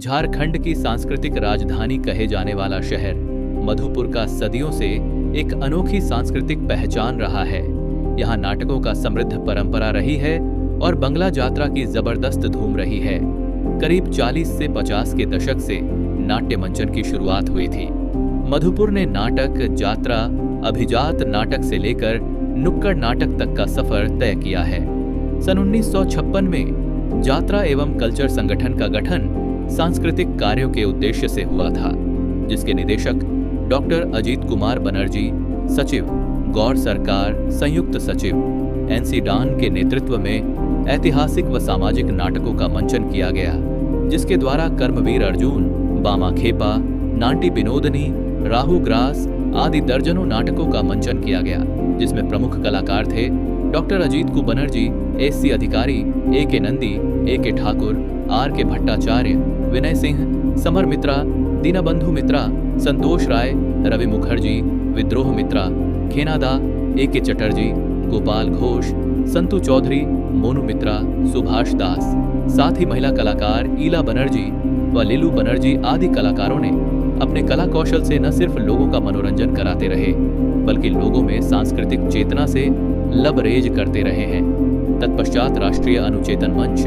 झारखंड की सांस्कृतिक राजधानी कहे जाने वाला शहर मधुपुर का सदियों से एक अनोखी सांस्कृतिक पहचान रहा है। यहाँ नाटकों का समृद्ध परंपरा रही है और बंगला जात्रा की जबरदस्त धूम रही है। करीब 40 से 50 के दशक से नाट्य मंचन की शुरुआत हुई थी। मधुपुर ने नाटक, जात्रा, अभिजात नाटक से लेकर नुक्कड़ नाटक तक का सफर तय किया है। सन 1956 में जात्रा एवं कल्चर संगठन का गठन सांस्कृतिक कार्यों के उद्देश्य से हुआ था, जिसके निदेशक डॉक्टर अजीत कुमार बनर्जी, सचिव गौर सरकार, संयुक्त सचिव NC डान के नेतृत्व में ऐतिहासिक व सामाजिक नाटकों का मंचन किया गया, जिसके द्वारा कर्मवीर अर्जुन, बामा खेपा, नाटी विनोदनी, राहु ग्रास आदि दर्जनों नाटकों का मंचन किया गया, जिसमें प्रमुख कलाकार थे डॉक्टर अजीत कु Banerjee, SC Adhikari, AK Nandi, AK Thakur, RK Bhattacharya, Vinay Singh, Samar Mitra, Dinabandhu Mitra, Santosh Rai, Ravi Mukherjee, Vidroh Mitra, खेनादा, AK Chatterjee, Gopal Ghosh, संतु चौधरी, मोनू मित्रा, सुभाष दास। साथ ही महिला कलाकार ईला बनर्जी व लीलू बनर्जी आदि कलाकारों ने अपने कला कौशल से न सिर्फ लोगों का मनोरंजन कराते रहे, बल्कि लोगों में सांस्कृतिक चेतना से लबरेज करते रहे हैं। तत्पश्चात राष्ट्रीय अनुचेतन मंच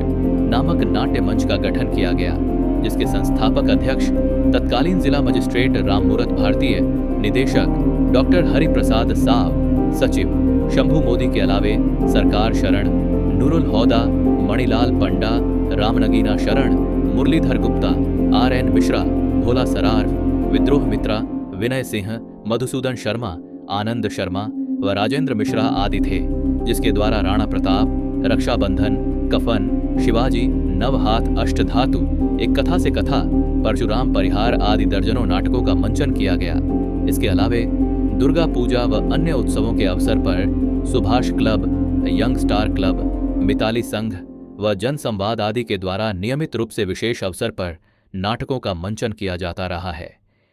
नामक नाट्य मंच का गठन किया गया, जिसके संस्थापक अध्यक्ष तत्कालीन जिला मजिस्ट्रेट राममूरत भारतीय, निदेशक डॉक्टर हरिप्रसाद साव, सचिव शंभू मोदी के अलावे सरकार शरण, नूरुल हौदा, मणिलाल पंडा, रामनगीना शरण, मुरलीधर गुप्ता, RN मिश्रा, भोला सरार, विद्रोह मित्रा, विनय सिंह, मधुसूदन शर्मा, आनंद शर्मा व राजेंद्र मिश्रा आदि थे, जिसके द्वारा राणा प्रताप, रक्षाबंधन, कफन, शिवाजी, नवहात अष्टधातु, एक कथा से कथा, परशुराम परिहार आदि दर्जनों नाटकों का मंचन किया गया। इसके अलावे दुर्गा पूजा व अन्य उत्सवों के अवसर पर Subhash club, young star club, Mitali Sangh व जन संवाद आदि के द्वारा नियमित रूप से विशेष अवसर पर नाटकों का मंचन किया जाता रहा है।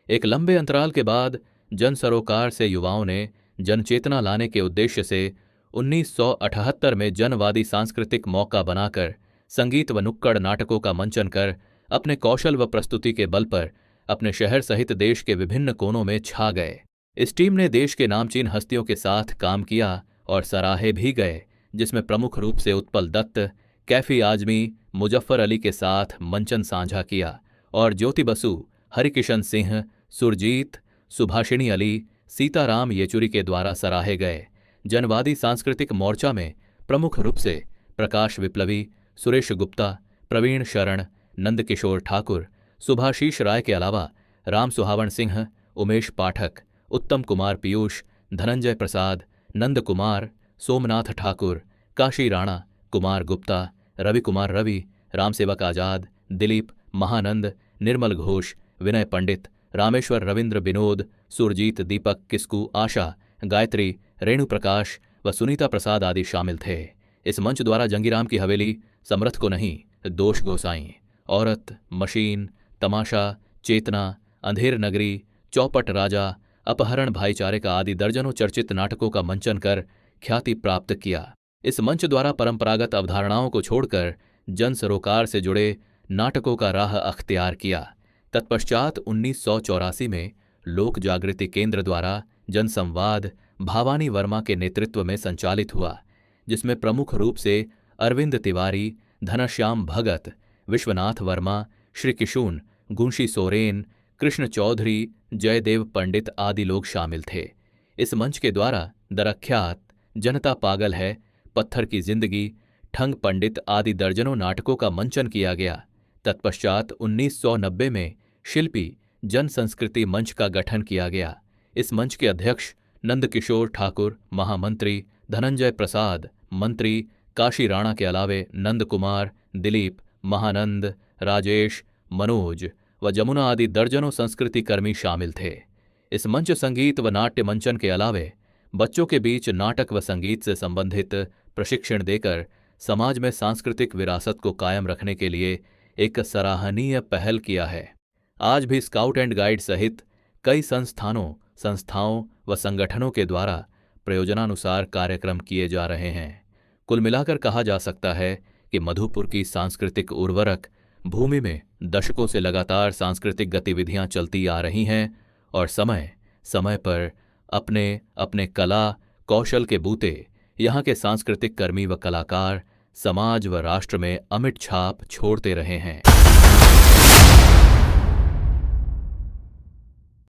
एक लंबे अंतराल के बाद जन सरोकार से युवाओं ने जनचेतना लाने के उद्देश्य से 1978 में जनवादी सांस्कृतिक मौका बनाकर संगीत व नुक्कड़ नाटकों का मंचन कर अपने कौशल व प्रस्तुति के बल पर अपने शहर सहित देश के विभिन्न कोनों में छा गए। इस टीम ने देश के नामचीन हस्तियों के साथ काम किया और सराहे भी गए, जिसमें प्रमुख रूप से उत्पल दत्त, कैफी आजमी, मुजफ्फर अली के साथ मंचन साझा किया और ज्योति बसु, हरिकिशन सिंह, सुरजीत, सुभाषिणी अली, सीताराम येचुरी के द्वारा सराहे गए। जनवादी सांस्कृतिक मोर्चा में प्रमुख रूप से प्रकाश विप्लवी, सुरेश गुप्ता, प्रवीण शरण, नंदकिशोर ठाकुर, सुभाषीष राय के अलावा राम सुहावण सिंह, उमेश पाठक, उत्तम कुमार पीयूष, धनंजय प्रसाद, नंद कुमार, सोमनाथ ठाकुर, काशी राणा, कुमार गुप्ता, रवि कुमार रवि, रामसेवक आजाद, दिलीप, महानंद, निर्मल घोष, विनय पंडित, रामेश्वर रविंद्र विनोद, सुरजीत, दीपक, किस्कू, आशा, गायत्री, रेणु प्रकाश व सुनीता प्रसाद आदि शामिल थे। इस मंच द्वारा जंगीराम की हवेली, समर्थ को नहीं, दोष गोसाई, औरत, मशीन, तमाशा, चेतना, अंधेर नगरी, चौपट राजा, अपहरण भाईचारे का आदि दर्जनों चर्चित नाटकों का मंचन कर ख्याति प्राप्त किया। इस मंच द्वारा परंपरागत अवधारणाओं को छोड़कर जन सरोकार से जुड़े नाटकों का राह अख्तियार किया। तत्पश्चात 1984 में लोक जागृति केंद्र द्वारा जनसंवाद भावानी वर्मा के नेतृत्व में संचालित हुआ, जिसमें प्रमुख रूप से अरविंद तिवारी, धनश्याम भगत, विश्वनाथ वर्मा, श्री किशून, गुंशी सोरेन, कृष्ण चौधरी, जयदेव पंडित आदि लोग शामिल थे। इस मंच के द्वारा दरख्यात, जनता पागल है, पत्थर की जिंदगी, ठंग पंडित आदि दर्जनों नाटकों का मंचन किया गया। तत्पश्चात 1990 में शिल्पी जन संस्कृति मंच का गठन किया गया। इस मंच के अध्यक्ष नंदकिशोर ठाकुर, महामंत्री धनंजय प्रसाद, मंत्री काशी राणा के अलावे नंद कुमार, दिलीप, महानंद, राजेश, मनोज व जमुना आदि दर्जनों संस्कृति कर्मी शामिल थे। इस मंच संगीत व नाट्य मंचन के अलावे बच्चों के बीच नाटक व संगीत से संबंधित प्रशिक्षण देकर समाज में सांस्कृतिक विरासत को कायम रखने के लिए एक सराहनीय पहल किया है। आज भी स्काउट एंड गाइड सहित कई संस्थाओं व संगठनों के द्वारा प्रयोजनानुसार कार्यक्रम किए जा रहे हैं। कुल मिलाकर कहा जा सकता है कि मधुपुर की सांस्कृतिक उर्वरक भूमि में दशकों से लगातार सांस्कृतिक गतिविधियां चलती आ रही हैं और समय समय पर अपने अपने कला कौशल के बूते यहाँ के सांस्कृतिक कर्मी व कलाकार समाज व राष्ट्र में अमिट छाप छोड़ते रहे हैं।